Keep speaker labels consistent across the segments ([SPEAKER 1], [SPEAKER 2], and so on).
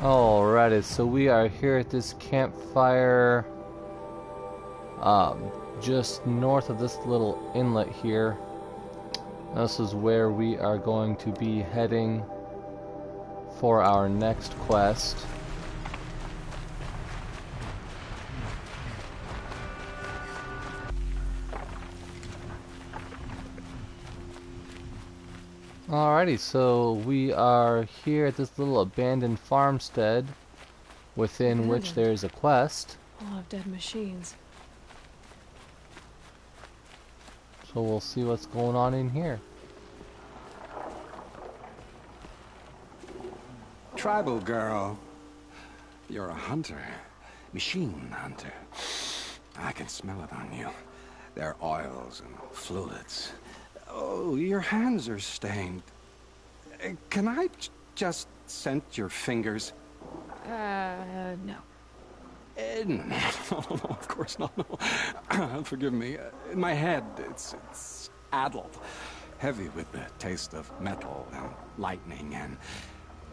[SPEAKER 1] Alrighty, so we are here at this campfire, just north of this little inlet here. This is where we are going to be heading for our next quest. Alrighty, so we are here at this little abandoned farmstead, within which there is a quest.
[SPEAKER 2] All of dead machines.
[SPEAKER 1] So we'll see what's going on in here.
[SPEAKER 3] Tribal girl, you're a hunter, machine hunter. I can smell it on you. Their oils and fluids. Oh, your hands are stained. Can I just scent your fingers?
[SPEAKER 2] No.
[SPEAKER 3] No, of course not, no. Forgive me. In my head, it's addled. Heavy with the taste of metal and lightning and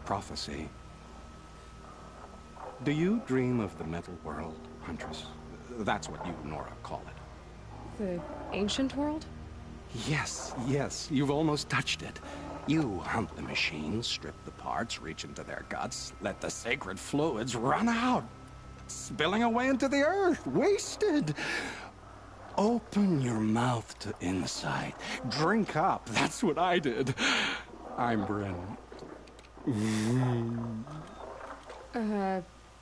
[SPEAKER 3] prophecy. Do you dream of the metal world, Huntress? That's what you, Nora, call it.
[SPEAKER 2] The ancient world?
[SPEAKER 3] Yes, you've almost touched it. You hunt the machines, strip the parts, reach into their guts, let the sacred fluids run out, spilling away into the earth, wasted. Open your mouth to insight. Drink up. That's what I did. I'm Bryn.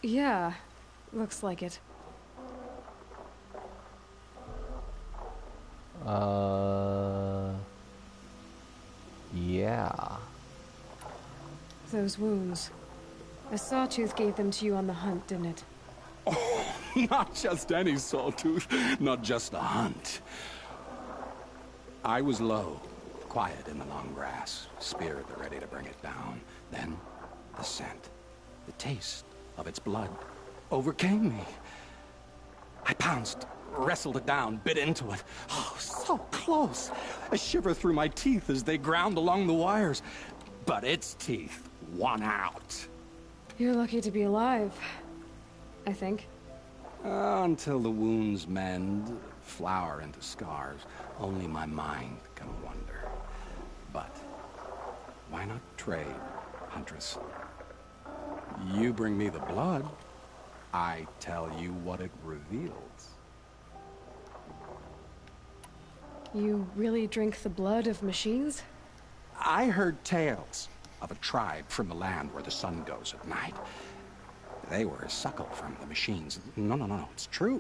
[SPEAKER 2] Yeah. Looks like it.
[SPEAKER 1] Yeah.
[SPEAKER 2] Those wounds. A sawtooth gave them to you on the hunt, didn't it?
[SPEAKER 3] Oh, not just any sawtooth, not just a hunt. I was low, quiet in the long grass, spear at the ready to bring it down. Then, the scent, the taste of its blood overcame me. I pounced, wrestled it down, bit into it. Oh, so close. A shiver through my teeth as they ground along the wires. But its teeth won out.
[SPEAKER 2] You're lucky to be alive. I think.
[SPEAKER 3] Until the wounds mend, flower into scars, only my mind can wonder. But why not trade, Huntress? You bring me the blood, I tell you what it reveals.
[SPEAKER 2] You really drink the blood of machines?
[SPEAKER 3] I heard tales of a tribe from the land where the sun goes at night. They were suckled from the machines. No, it's true.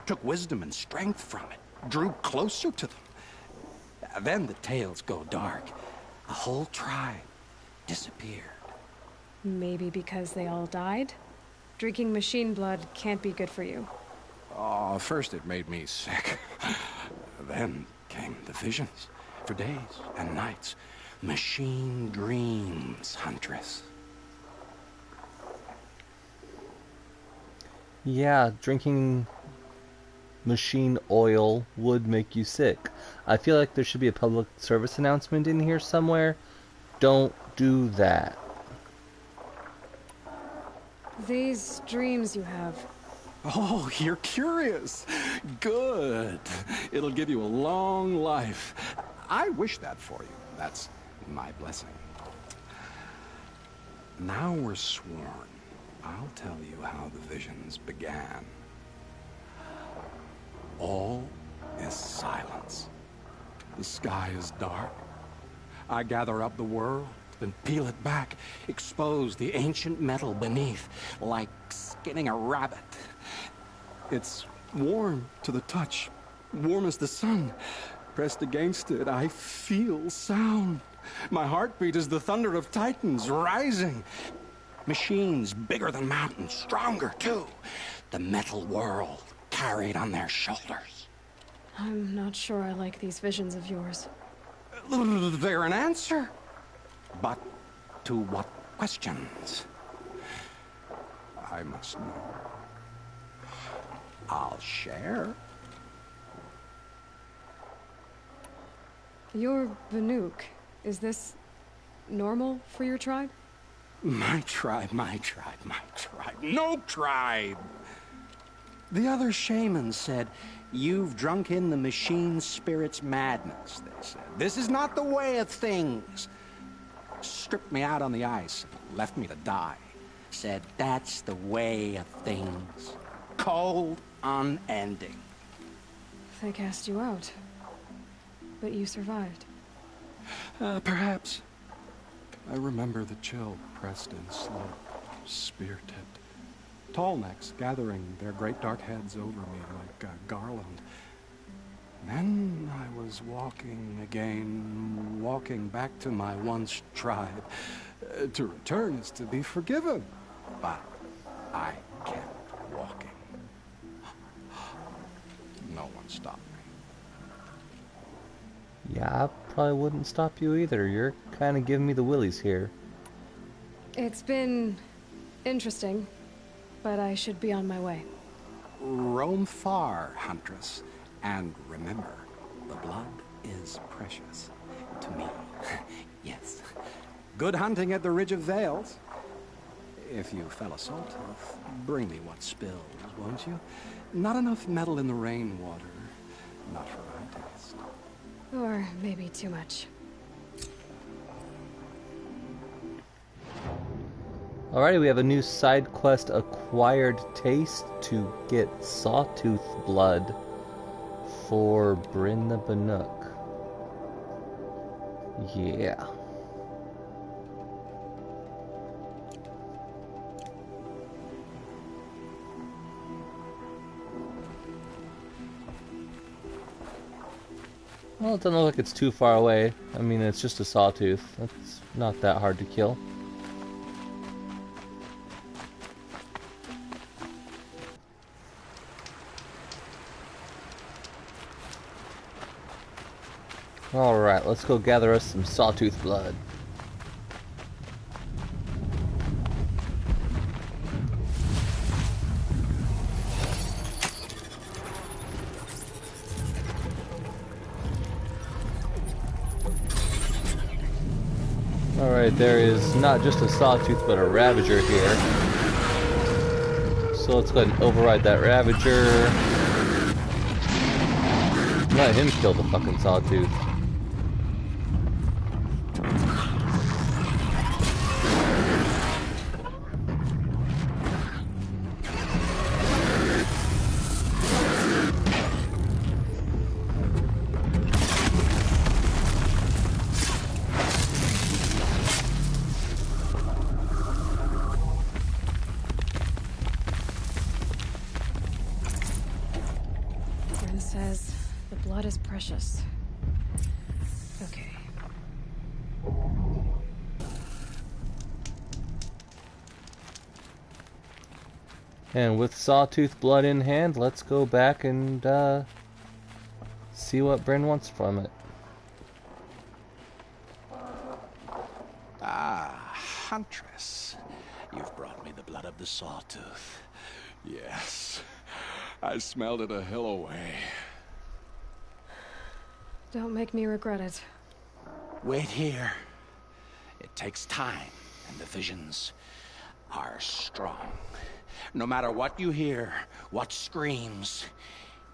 [SPEAKER 3] Took wisdom and strength from it. Drew closer to them. Then the tales go dark. A whole tribe disappeared.
[SPEAKER 2] Maybe because they all died? Drinking machine blood can't be good for you.
[SPEAKER 3] Oh, first it made me sick. Then came the visions. For days and nights. Machine dreams, Huntress.
[SPEAKER 1] Yeah, drinking machine oil would make you sick. I feel like there should be a public service announcement in here somewhere. Don't do that.
[SPEAKER 2] These dreams you have.
[SPEAKER 3] Oh, you're curious. Good. It'll give you a long life. I wish that for you. That's my blessing. Now we're sworn. I'll tell you how the visions began. All is silence. The sky is dark. I gather up the world and peel it back, expose the ancient metal beneath, like skinning a rabbit. It's warm to the touch, warm as the sun. Pressed against it, I feel sound. My heartbeat is the thunder of titans rising. Machines bigger than mountains, stronger too. The metal world carried on their shoulders.
[SPEAKER 2] I'm not sure I like these visions of yours.
[SPEAKER 3] They're an answer. But to what questions? I must know. I'll share.
[SPEAKER 2] You're Banuk. Is this normal for your tribe?
[SPEAKER 3] My tribe, my tribe, my tribe. No tribe! The other shamans said, "You've drunk in the machine spirit's madness," they said. "This is not the way of things." Stripped me out on the ice, left me to die. Said, "That's the way of things. Cold, unending."
[SPEAKER 2] They cast you out. But you survived.
[SPEAKER 3] Perhaps. I remember the chill pressed in slow, spear-tipped. Tall necks gathering their great dark heads over me like a garland. Then I was walking again, walking back to my once tribe. To return is to be forgiven. But I kept walking. No one stopped me.
[SPEAKER 1] Yeah, I probably wouldn't stop you either. You're kind of giving me the willies here.
[SPEAKER 2] It's been interesting, but I should be on my way.
[SPEAKER 3] Roam far, Huntress. And remember, the blood is precious to me. Yes. Good hunting at the Ridge of Vales. If you fell a Sawtooth, bring me what spills, won't you? Not enough metal in the rainwater. Not for my taste.
[SPEAKER 2] Or maybe too much.
[SPEAKER 1] Alrighty, we have a new side quest, Acquired Taste, to get Sawtooth blood for Bryn the Bannock. Yeah. Well, it doesn't look like it's too far away. I mean, it's just a sawtooth. It's not that hard to kill. Alright, let's go gather us some sawtooth blood. Alright, there is not just a sawtooth but a ravager here. So let's go ahead and override that ravager. Let him kill the fucking sawtooth.
[SPEAKER 2] Says the blood is precious. Okay.
[SPEAKER 1] And with sawtooth blood in hand, let's go back and see what Bryn wants from it.
[SPEAKER 3] Ah, Huntress. You've brought me the blood of the sawtooth. Yes. I smelled it a hill away.
[SPEAKER 2] Don't make me regret it.
[SPEAKER 3] Wait here. It takes time, and the visions are strong. No matter what you hear, what screams,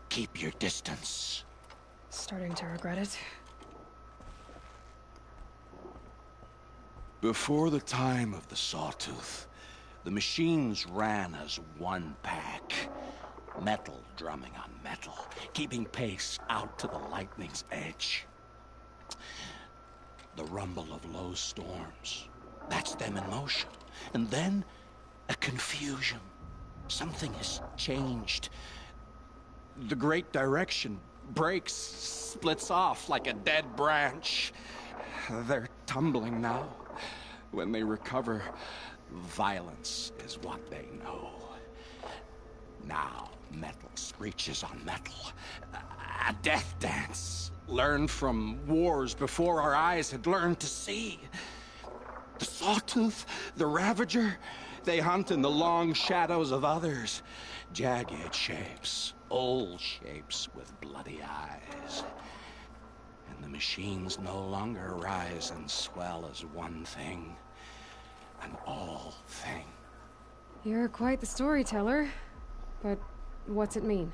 [SPEAKER 3] keep your distance.
[SPEAKER 2] Starting to regret it.
[SPEAKER 3] Before the time of the Sawtooth, the machines ran as one pack. Metal drumming on metal, keeping pace out to the lightning's edge. The rumble of low storms, that's them in motion. And then, a confusion. Something has changed. The great direction breaks, splits off like a dead branch. They're tumbling now. When they recover, violence is what they know. Now, metal screeches on metal. A death dance, learned from wars before our eyes had learned to see. The Sawtooth, the Ravager, they hunt in the long shadows of others. Jagged shapes, old shapes with bloody eyes. And the machines no longer rise and swell as one thing. an all thing.
[SPEAKER 2] You're quite the storyteller. But what's it mean?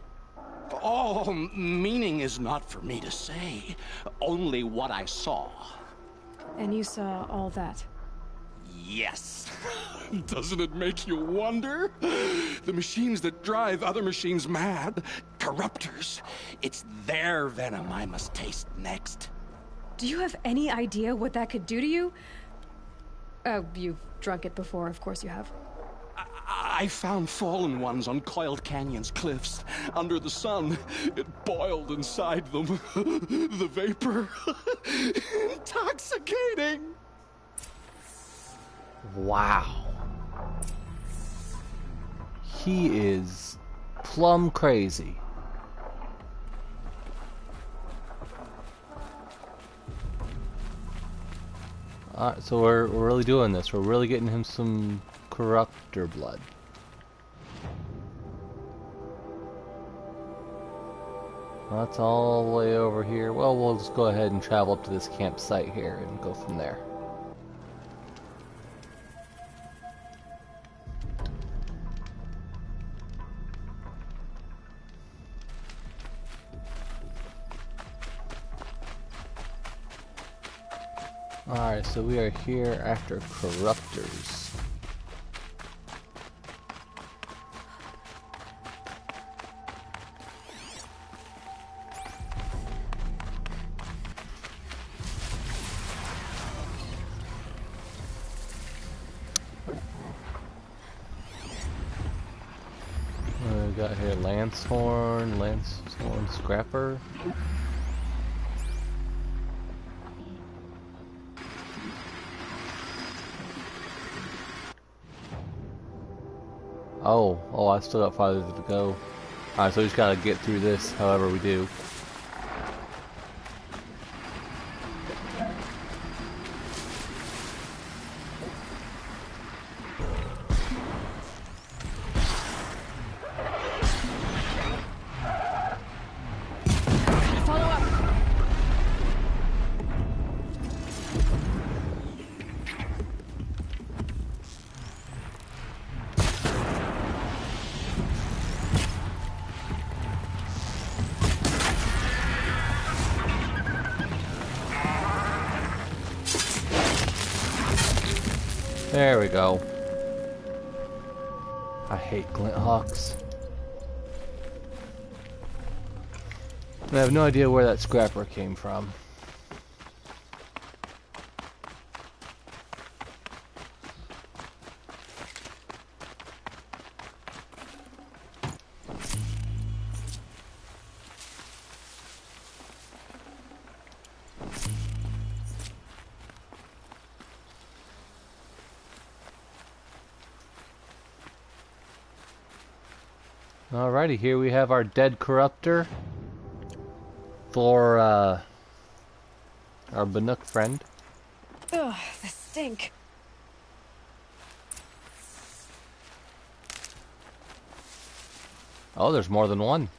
[SPEAKER 3] Oh, meaning is not for me to say. Only what I saw.
[SPEAKER 2] And you saw all that?
[SPEAKER 3] Yes. Doesn't it make you wonder? The machines that drive other machines mad, corruptors. It's their venom I must taste next.
[SPEAKER 2] Do you have any idea what that could do to you? Oh, you've drunk it before, of course you have.
[SPEAKER 3] I found fallen ones on Coiled Canyon's cliffs. Under the sun, it boiled inside them. The vapor. Intoxicating.
[SPEAKER 1] Wow. He is plumb crazy. Alright, so we're really doing this. We're really getting him some corruptor blood. That's all the way over here. Well, we'll just go ahead and travel up to this campsite here and go from there. Alright, so we are here after corruptors. We got here Lancehorn Scrapper. Oh, I still got farther to go. Alright, so we just gotta get through this however we do. There we go. I hate glint hawks. I have no idea where that scrapper came from. Alrighty, here we have our dead corruptor for our Banuk friend.
[SPEAKER 2] Ugh, the stink.
[SPEAKER 1] Oh, there's more than one.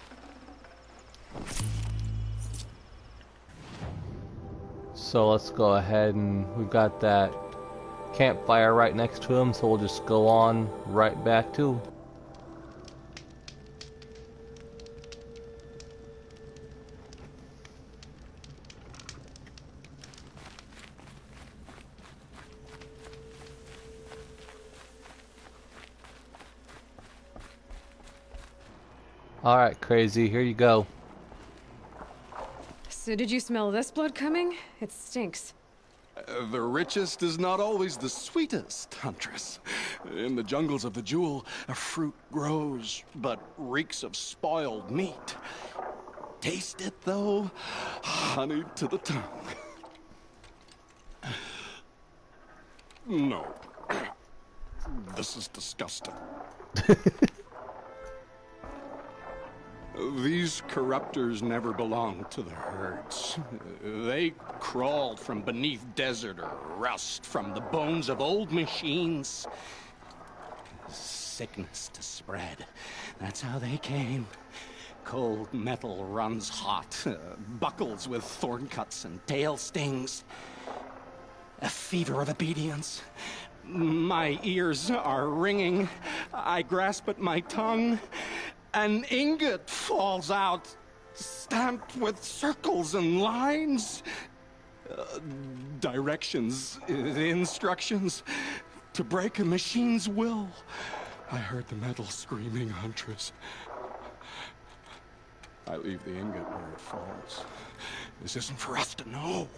[SPEAKER 1] So let's go ahead and we've got that campfire right next to him, so we'll just go on right back to him. Alright, crazy, here you go.
[SPEAKER 2] So did you smell this blood coming? It stinks.
[SPEAKER 3] The richest is not always the sweetest, Huntress. In the jungles of the Jewel, a fruit grows, but reeks of spoiled meat. Taste it, though, honey to the tongue. No. This is disgusting. These corruptors never belonged to the herds. They crawled from beneath desert or rust, from the bones of old machines. Sickness to spread. That's how they came. Cold metal runs hot, buckles with thorn cuts and tail stings. A fever of obedience. My ears are ringing. I grasp at my tongue. An ingot falls out, stamped with circles and lines. Directions, instructions to break a machine's will. I heard the metal screaming, Huntress. I leave the ingot where it falls. This isn't for us to know.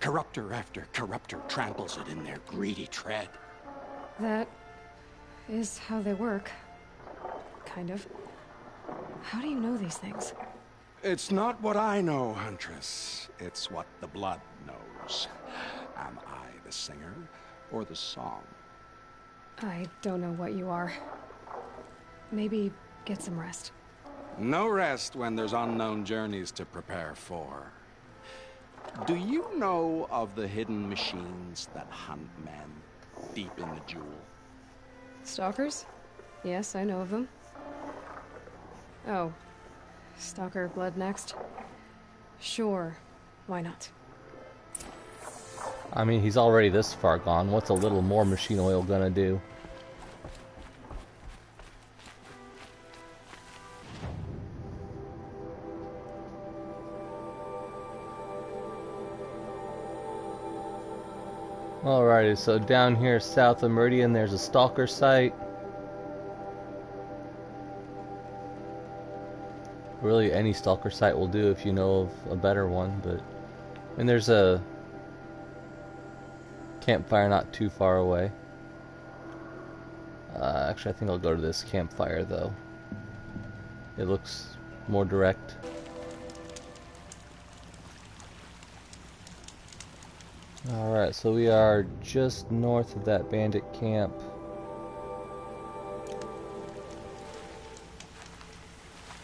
[SPEAKER 3] Corruptor after corruptor tramples it in their greedy tread.
[SPEAKER 2] That is how they work. Kind of. How do you know these things?
[SPEAKER 3] It's not what I know, Huntress. It's what the blood knows. Am I the singer or the song?
[SPEAKER 2] I don't know what you are. Maybe get some rest.
[SPEAKER 3] No rest when there's unknown journeys to prepare for. Do you know of the hidden machines that hunt men deep in the jewel?
[SPEAKER 2] Stalkers? Yes, I know of them. Oh. Stalker blood next? Sure. Why not?
[SPEAKER 1] I mean, he's already this far gone. What's a little more machine oil gonna do? Alrighty, so down here south of Meridian there's a stalker site. Really any stalker site will do if you know of a better one, but and there's a campfire not too far away. Actually I think I'll go to this campfire though. It looks more direct. Alright, so we are just north of that bandit camp.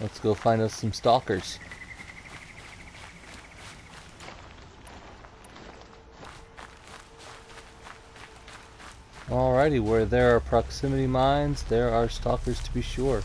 [SPEAKER 1] Let's go find us some stalkers. Alrighty, where there are proximity mines, there are stalkers to be sure.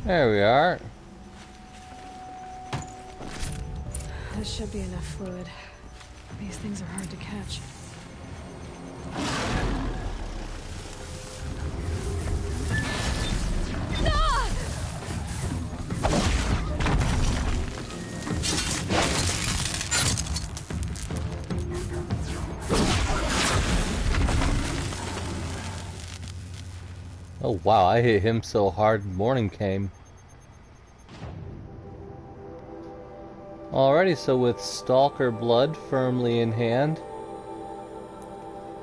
[SPEAKER 1] There we are.
[SPEAKER 2] This should be enough fluid. These things are hard to catch.
[SPEAKER 1] Oh wow, I hit him so hard morning came. Alrighty, so with Stalker blood firmly in hand,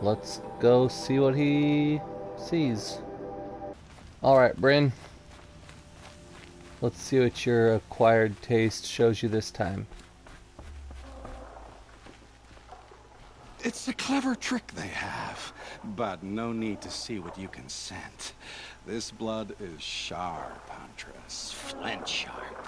[SPEAKER 1] let's go see what he sees. Alright, Bryn. Let's see what your acquired taste shows you this time.
[SPEAKER 3] It's a clever trick they have, but no need to see what you can scent. This blood is sharp, Huntress. Flint sharp.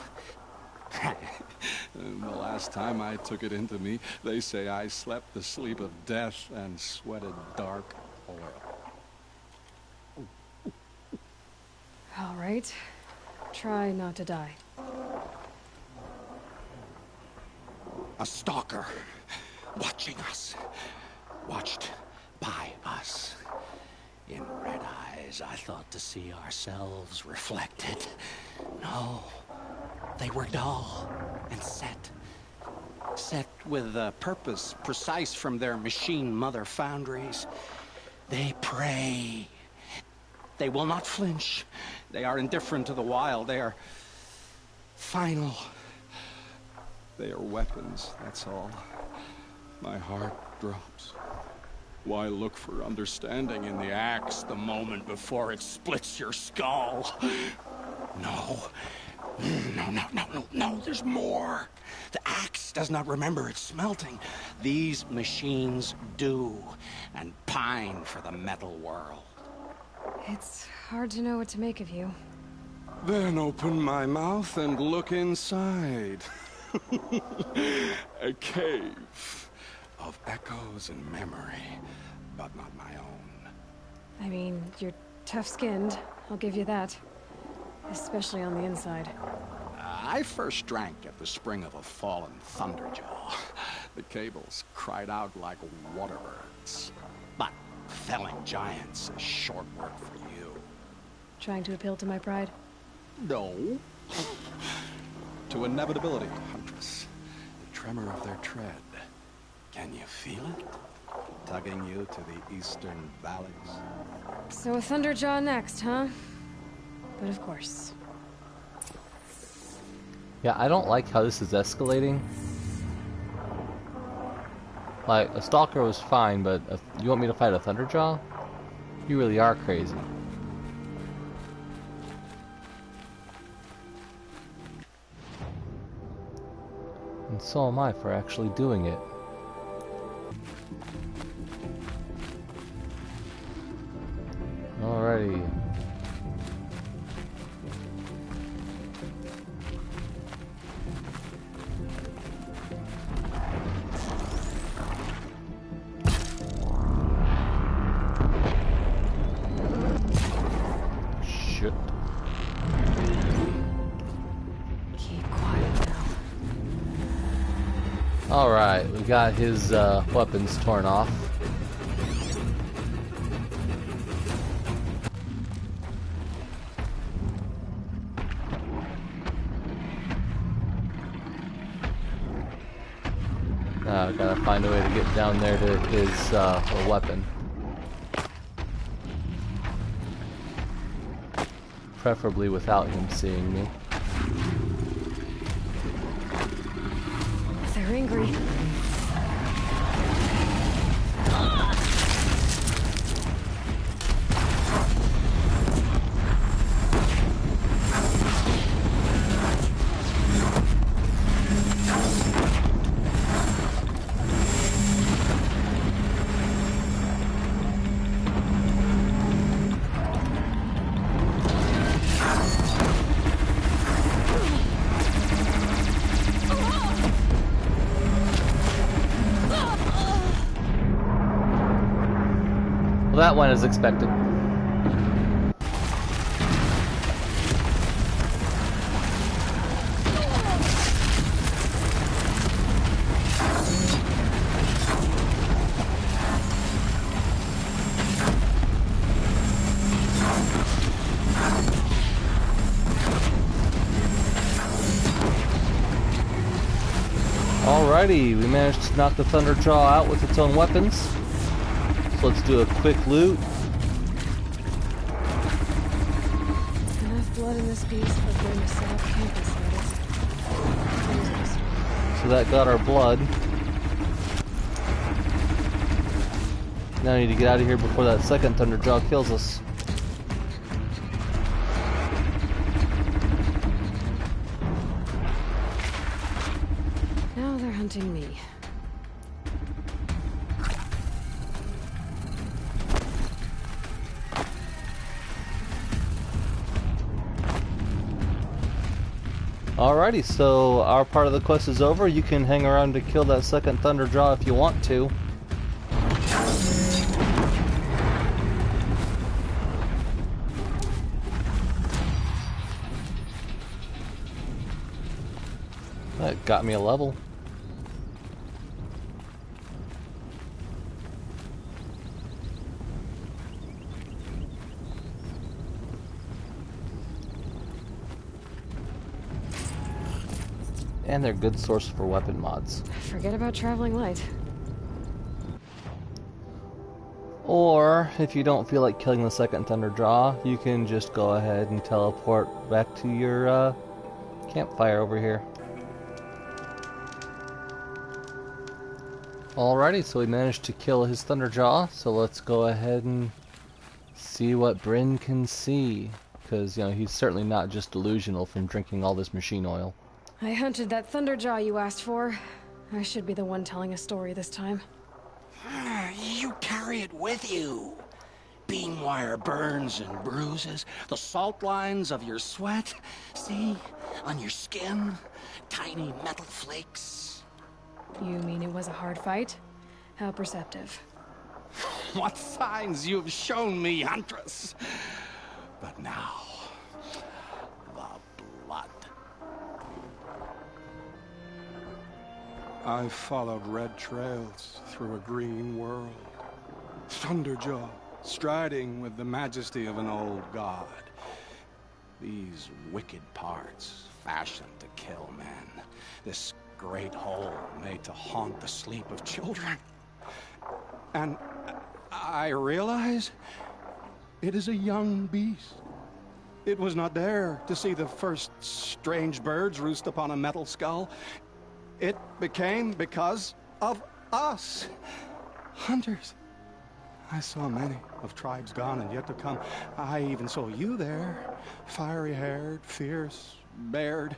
[SPEAKER 3] The last time I took it into me, they say I slept the sleep of death and sweated dark oil.
[SPEAKER 2] All right. Try not to die.
[SPEAKER 3] A stalker. Watching us. Watched by us. In red eyes, I thought to see ourselves reflected. No. They were dull and set. Set with a purpose precise from their machine mother foundries. They prey. They will not flinch. They are indifferent to the wild. They are final. They are weapons, that's all. My heart drops. Why look for understanding in the axe the moment before it splits your skull? No. No, there's more. The axe does not remember its smelting. These machines do, and pine for the metal world.
[SPEAKER 2] It's hard to know what to make of you.
[SPEAKER 3] Then open my mouth and look inside. A cave of echoes and memory, but not my own.
[SPEAKER 2] I mean, you're tough-skinned, I'll give you that. Especially on the inside.
[SPEAKER 3] I first drank at the spring of a fallen thunderjaw. The cables cried out like waterbirds. But felling giants is short work for you.
[SPEAKER 2] Trying to appeal to my pride?
[SPEAKER 3] No. To inevitability, Huntress. The tremor of their tread. Can you feel it? Tugging you to the eastern valleys.
[SPEAKER 2] So a Thunderjaw next, huh? But of course.
[SPEAKER 1] Yeah, I don't like how this is escalating. Like, a Stalker was fine, but you want me to fight a Thunderjaw? You really are crazy. And so am I for actually doing it. Alrighty. Shit.
[SPEAKER 2] Keep quiet now.
[SPEAKER 1] Alright, we got his weapons torn off. Now I gotta find a way to get down there to his weapon. Preferably without him seeing me.
[SPEAKER 2] They're angry.
[SPEAKER 1] Well, that went as expected. Alrighty, we managed to knock the Thunderjaw out with its own weapons. So let's do a quick loot.
[SPEAKER 2] Enough blood in this piece for going to set up camp inside it.
[SPEAKER 1] So that got our blood. Now I need to get out of here before that second Thunderjaw kills us.
[SPEAKER 2] Now they're hunting me.
[SPEAKER 1] Alrighty, so our part of the quest is over. You can hang around to kill that second Thunderjaw if you want to. That got me a level. And they're a good source for weapon mods.
[SPEAKER 2] Forget about traveling light.
[SPEAKER 1] Or, if you don't feel like killing the second Thunderjaw, you can just go ahead and teleport back to your campfire over here. Alrighty, so we managed to kill his Thunderjaw, so let's go ahead and see what Bryn can see. Because, you know, he's certainly not just delusional from drinking all this machine oil.
[SPEAKER 2] I hunted that Thunderjaw you asked for. I should be the one telling a story this time.
[SPEAKER 3] You carry it with you. Beam wire burns and bruises, the salt lines of your sweat. See? On your skin, tiny metal flakes.
[SPEAKER 2] You mean it was a hard fight? How perceptive.
[SPEAKER 3] What signs you have shown me, Huntress. But now, the blood. I followed red trails through a green world. Thunderjaw, striding with the majesty of an old god. These wicked parts, fashioned to kill men. This great hole made to haunt the sleep of children. And I realize it is a young beast. It was not there to see the first strange birds roost upon a metal skull. It became because of us, hunters. I saw many of tribes gone and yet to come. I even saw you there, fiery-haired, fierce, bared.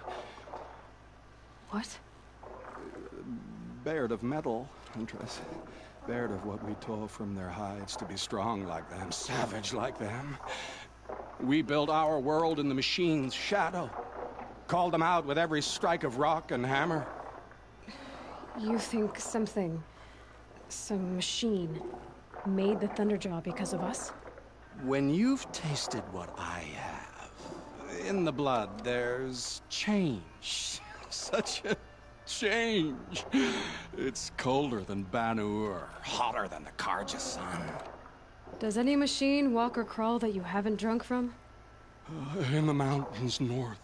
[SPEAKER 2] What?
[SPEAKER 3] Bared of metal, Huntress. Bared of what we tore from their hides to be strong like them, savage like them. We built our world in the machine's shadow. Called them out with every strike of rock and hammer.
[SPEAKER 2] You think something, some machine, made the Thunderjaw because of us?
[SPEAKER 3] When you've tasted what I have, in the blood there's change. Such a change. It's colder than Ban-Ur, hotter than the Karja sun.
[SPEAKER 2] Does any machine walk or crawl that you haven't drunk from?
[SPEAKER 3] In the mountains north,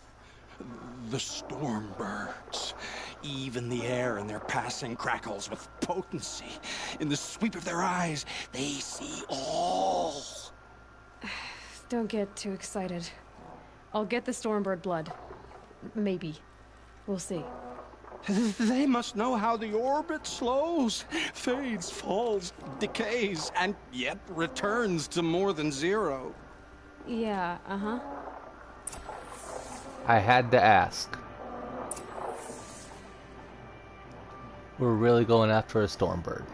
[SPEAKER 3] the storm birds. Even the air in their passing crackles with potency. In the sweep of their eyes, they see all.
[SPEAKER 2] Don't get too excited. I'll get the Stormbird blood. Maybe. We'll see.
[SPEAKER 3] They must know how the orbit slows, fades, falls, decays, and yet returns to more than zero.
[SPEAKER 2] Yeah, uh-huh.
[SPEAKER 1] I had to ask. We're really going after a Stormbird.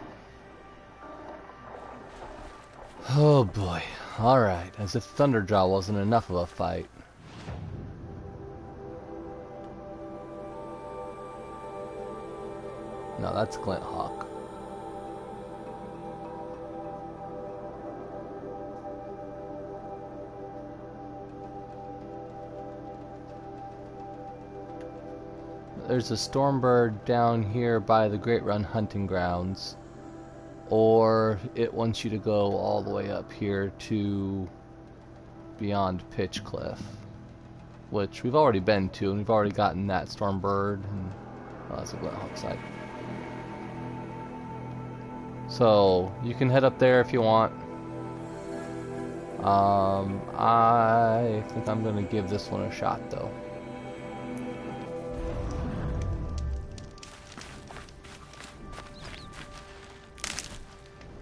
[SPEAKER 1] Oh boy. Alright, as if Thunderjaw wasn't enough of a fight. No, that's Glint Hawk. There's a Stormbird down here by the Great Run hunting grounds, or it wants you to go all the way up here to beyond Pitchcliff, which we've already been to, and we've already gotten that Stormbird, and that's a Glint Hawk site. So you can head up there if you want. I think I'm gonna give this one a shot though.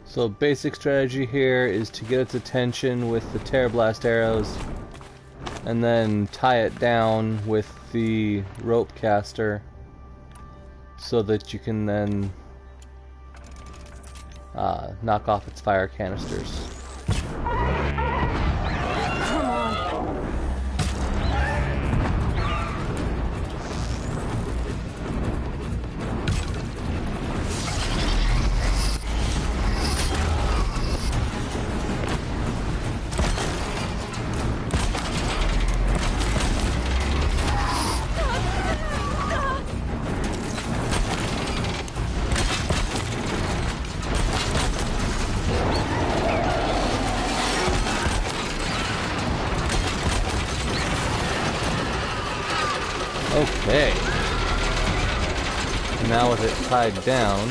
[SPEAKER 1] So basic strategy here is to get its attention with the Terror Blast arrows and then tie it down with the rope caster so that you can then knock off its fire canisters. Okay. Now with it tied down,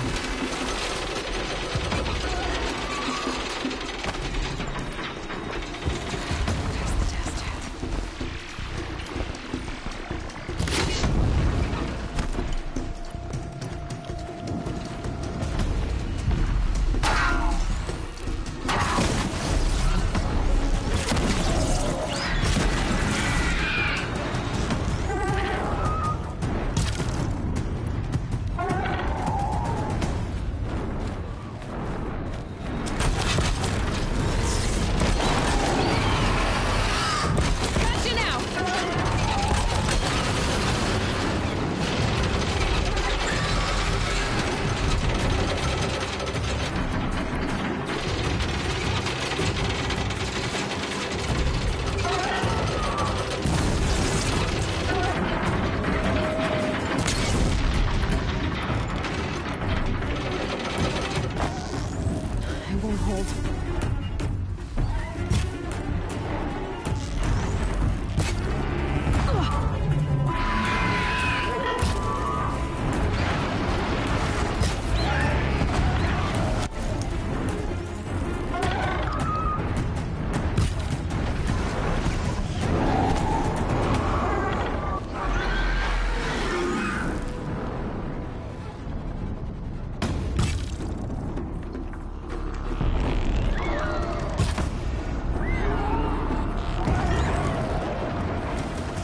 [SPEAKER 2] hold.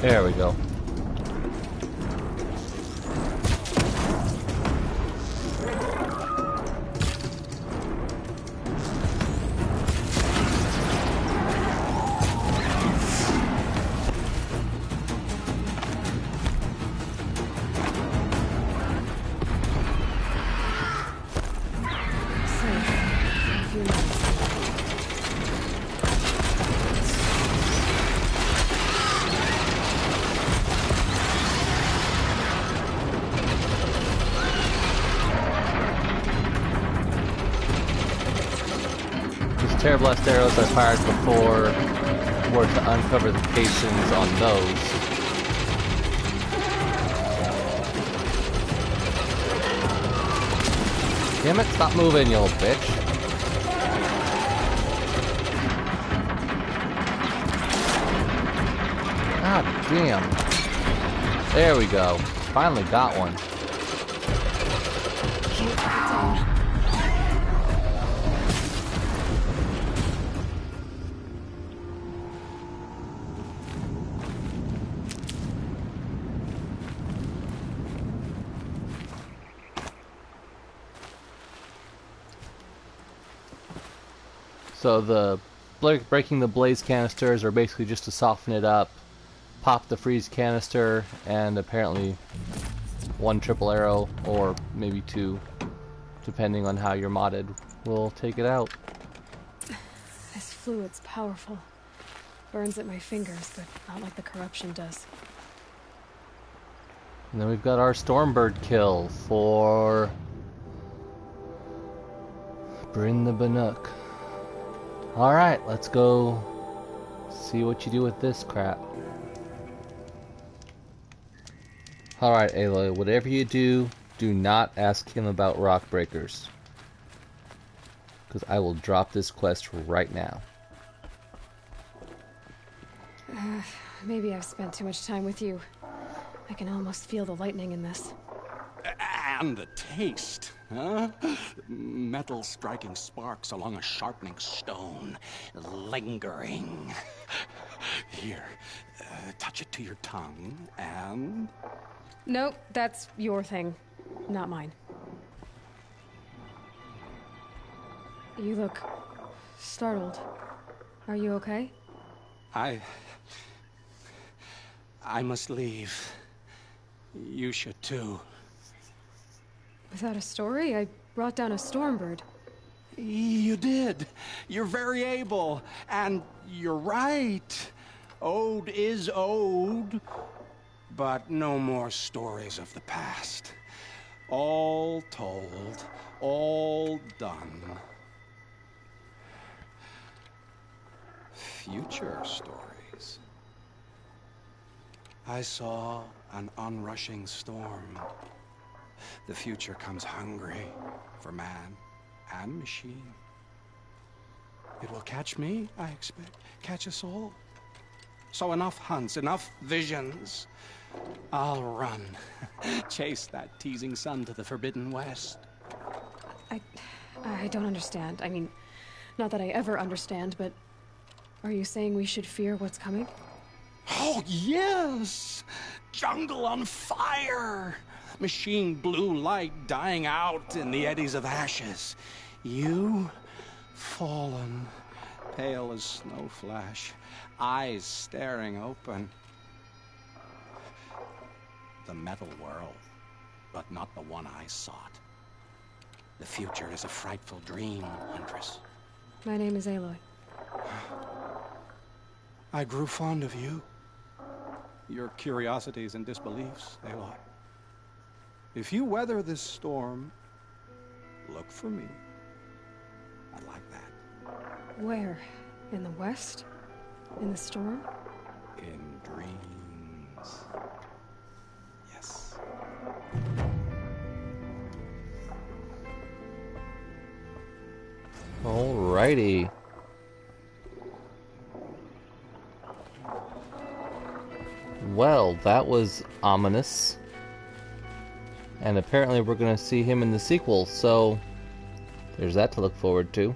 [SPEAKER 1] There we go. Terra Blast arrows I fired before were to uncover the casings on those. Damn it, stop moving, you old bitch. God damn. There we go. Finally got one.
[SPEAKER 2] Can't put it down.
[SPEAKER 1] So the breaking the blaze canisters are basically just to soften it up, pop the freeze canister, and apparently one triple arrow, or maybe two, depending on how you're modded, will take it out.
[SPEAKER 2] This fluid's powerful. Burns at my fingers, but not like the corruption does.
[SPEAKER 1] And then we've got our Stormbird kill for Bryn the Bannock. Alright, let's go see what you do with this crap. Alright, Aloy, whatever you do, do not ask him about rock breakers. Because I will drop this quest right now.
[SPEAKER 2] Maybe I've spent too much time with you. I can almost feel the lightning in this.
[SPEAKER 3] And the taste, huh? Metal striking sparks along a sharpening stone, lingering. Here, touch it to your tongue, and...
[SPEAKER 2] Nope, that's your thing, not mine. You look startled. Are you okay?
[SPEAKER 3] I must leave. You should too.
[SPEAKER 2] Without a story? I brought down a Stormbird.
[SPEAKER 3] You did. You're very able. And you're right. Ode is ode. But no more stories of the past. All told. All done. Future stories. I saw an onrushing storm. The future comes hungry for man and machine. It will catch me, I expect. Catch us all. So enough hunts, enough visions. I'll run. Chase that teasing sun to the forbidden west.
[SPEAKER 2] I don't understand. I mean, not that I ever understand, but are you saying we should fear what's coming?
[SPEAKER 3] Oh, yes! Jungle on fire! Machine blue light dying out in the eddies of ashes. You, fallen, pale as snow flash, eyes staring open. The metal world, but not the one I sought. The future is a frightful dream, Huntress.
[SPEAKER 2] My name is Aloy.
[SPEAKER 3] I grew fond of you. Your curiosities and disbeliefs, Aloy. If you weather this storm, look for me. I like that.
[SPEAKER 2] Where? In the west? In the storm?
[SPEAKER 3] In dreams. Yes.
[SPEAKER 1] Alrighty. Well, that was ominous. And apparently we're going to see him in the sequel, so there's that to look forward to.